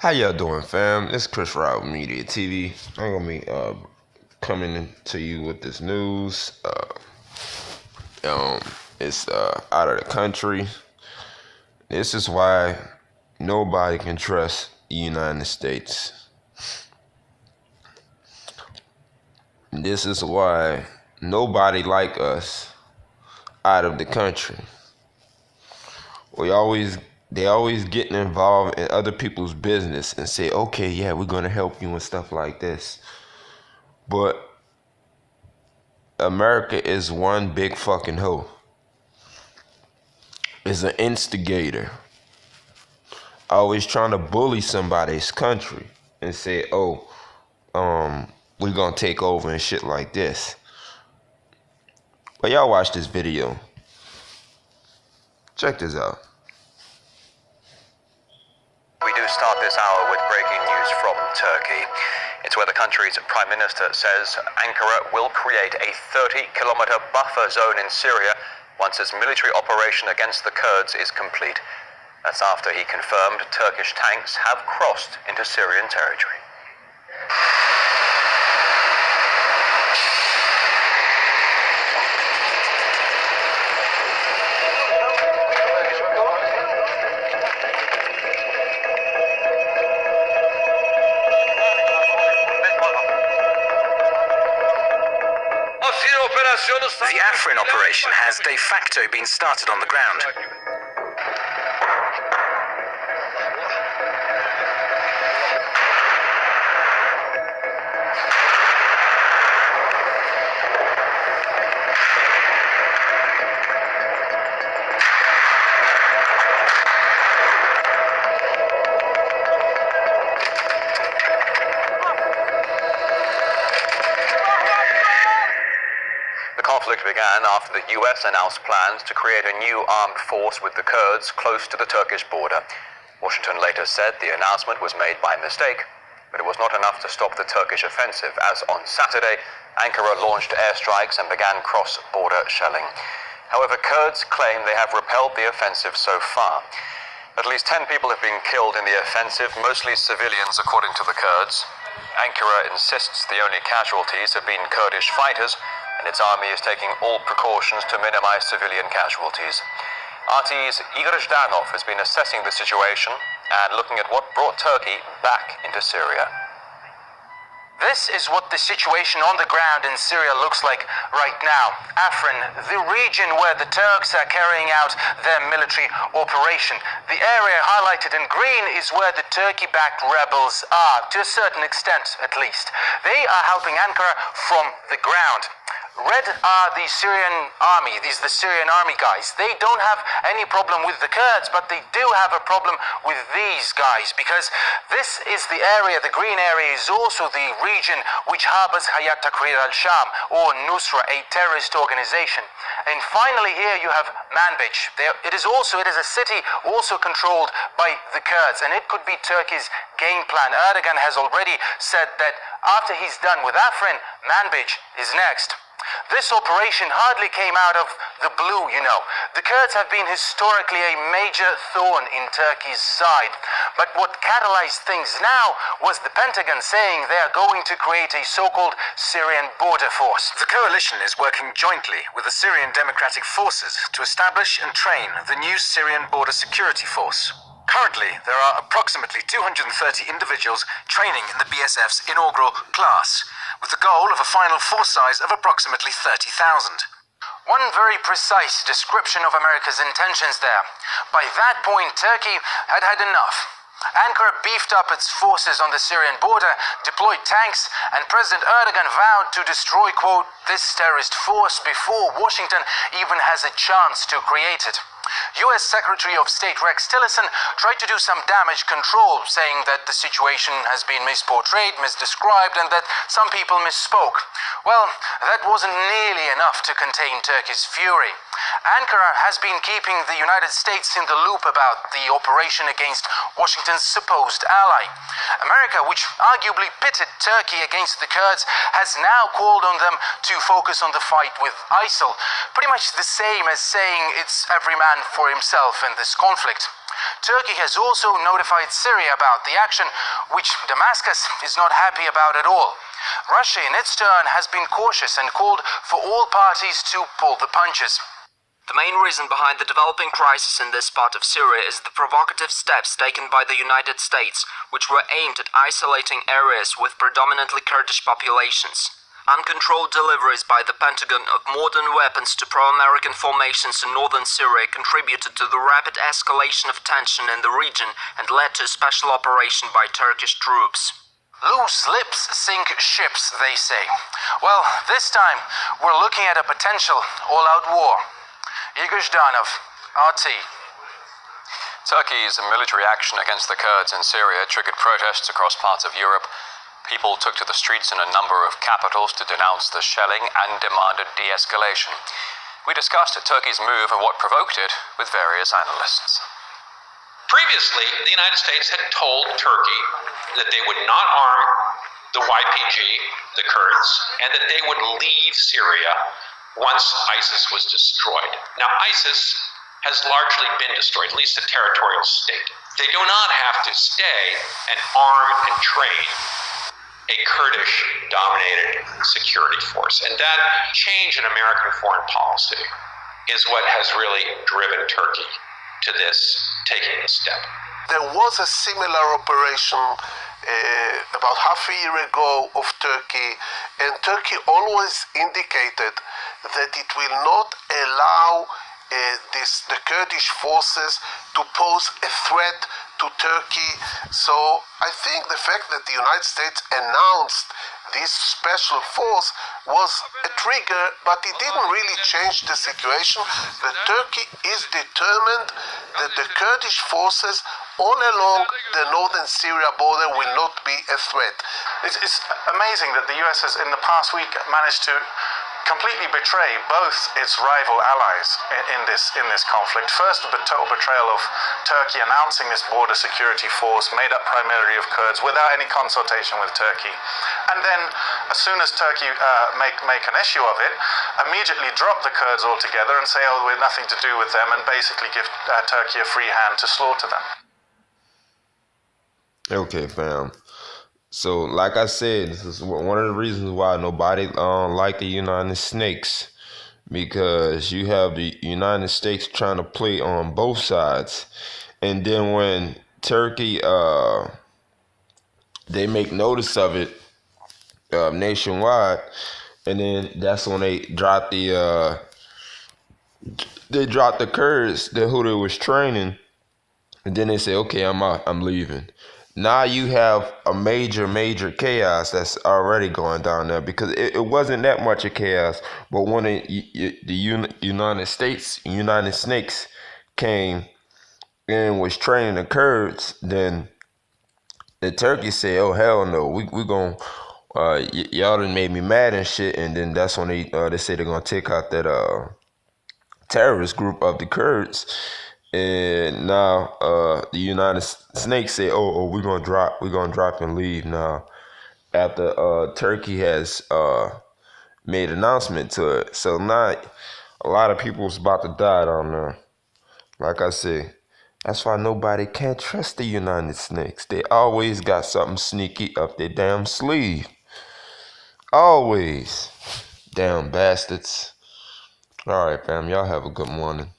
How y'all doing, fam? This is Chris Rob Media TV. I'm gonna be coming to you with this news. It's out of the country. This is why nobody can trust the United States. This is why nobody like us out of the country. They always getting involved in other people's business and say, okay, yeah, we're gonna help you and stuff like this. But America is one big fucking hoe. Is an instigator. Always trying to bully somebody's country and say, oh, we're gonna take over and shit like this. But y'all watch this video. Check this out. We do start this hour with breaking news from Turkey. It's where the country's prime minister says Ankara will create a 30-kilometer buffer zone in Syria once its military operation against the Kurds is complete. That's after he confirmed Turkish tanks have crossed into Syrian territory. The Afrin operation has de facto been started on the ground. The conflict began after the US announced plans to create a new armed force with the Kurds close to the Turkish border. Washington later said the announcement was made by mistake, but it was not enough to stop the Turkish offensive, as on Saturday, Ankara launched airstrikes and began cross-border shelling. However, Kurds claim they have repelled the offensive so far. At least 10 people have been killed in the offensive, mostly civilians, according to the Kurds. Ankara insists the only casualties have been Kurdish fighters, and its army is taking all precautions to minimize civilian casualties. RT's Igor Zhdanov has been assessing the situation and looking at what brought Turkey back into Syria. This is what the situation on the ground in Syria looks like right now. Afrin, the region where the Turks are carrying out their military operation. The area highlighted in green is where the Turkey-backed rebels are, to a certain extent at least. They are helping Ankara from the ground. Red are the Syrian army, the Syrian army guys. They don't have any problem with the Kurds, but they do have a problem with these guys, because this is the area, the green area is also the region which harbors Hayat Tahrir al-Sham, or Nusra, a terrorist organization. And finally here you have Manbij. It is a city also controlled by the Kurds, and it could be Turkey's game plan. Erdogan has already said that after he's done with Afrin, Manbij is next. This operation hardly came out of the blue, you know. The Kurds have been historically a major thorn in Turkey's side. But what catalyzed things now was the Pentagon saying they are going to create a so-called Syrian border force. The coalition is working jointly with the Syrian Democratic Forces to establish and train the new Syrian Border Security Force. Currently, there are approximately 230 individuals training in the BSF's inaugural class, with the goal of a final force size of approximately 30,000. One very precise description of America's intentions there. By that point, Turkey had had enough. Ankara beefed up its forces on the Syrian border, deployed tanks, and President Erdogan vowed to destroy, quote, this terrorist force before Washington even has a chance to create it. U.S. Secretary of State Rex Tillerson tried to do some damage control, saying that the situation has been misportrayed, misdescribed, and that some people misspoke. Well, that wasn't nearly enough to contain Turkey's fury. Ankara has been keeping the United States in the loop about the operation against Washington's supposed ally. America, which arguably pitted Turkey against the Kurds, has now called on them to focus on the fight with ISIL, pretty much the same as saying it's every man for himself in this conflict. Turkey has also notified Syria about the action, which Damascus is not happy about at all. Russia, in its turn, has been cautious and called for all parties to pull the punches. The main reason behind the developing crisis in this part of Syria is the provocative steps taken by the United States, which were aimed at isolating areas with predominantly Kurdish populations. Uncontrolled deliveries by the Pentagon of modern weapons to pro-American formations in northern Syria contributed to the rapid escalation of tension in the region and led to a special operation by Turkish troops. Loose lips sink ships, they say. Well, this time we're looking at a potential all-out war. Igor Zhdanov, RT. Turkey's military action against the Kurds in Syria triggered protests across parts of Europe. People took to the streets in a number of capitals to denounce the shelling and demanded de-escalation. We discussed Turkey's move and what provoked it with various analysts. Previously, the United States had told Turkey that they would not arm the YPG, the Kurds, and that they would leave Syria once ISIS was destroyed. Now, ISIS has largely been destroyed, at least a territorial state. They do not have to stay and arm and train a Kurdish-dominated security force. And that change in American foreign policy is what has really driven Turkey to this, taking this step. There was a similar operation about half a year ago of Turkey, and Turkey always indicated that it will not allow the Kurdish forces to pose a threat to Turkey. So I think the fact that the United States announced this special force was a trigger, but it didn't really change the situation. That Turkey is determined that the Kurdish forces all along the northern Syria border will not be a threat. It's amazing that the US has, in the past week, managed to completely betray both its rival allies in this conflict. First, the total betrayal of Turkey announcing this border security force made up primarily of Kurds without any consultation with Turkey. And then, as soon as Turkey make an issue of it, immediately drop the Kurds altogether and say, oh, we're nothing to do with them, and basically give Turkey a free hand to slaughter them. Okay, fam. So, like I said, this is one of the reasons why nobody like the United States, because you have the United States trying to play on both sides, and then when Turkey they make notice of it nationwide, and then that's when they drop the Kurds, who they was training, and then they say, okay, I'm out, I'm leaving. Now you have a major chaos that's already going down there, because it wasn't that much of chaos. But when the United Snakes came and was training the Kurds, then the Turkey said, oh, hell no, we going y'all done made me mad and shit. And then that's when they say they're going to take out that terrorist group of the Kurds. And now the United Snakes say, "Oh, we're gonna drop and leave now." After Turkey has made an announcement to it, so now a lot of people's about to die down there. Like I said, that's why nobody can't trust the United Snakes. They always got something sneaky up their damn sleeve. Always, damn bastards. All right, fam. Y'all have a good morning.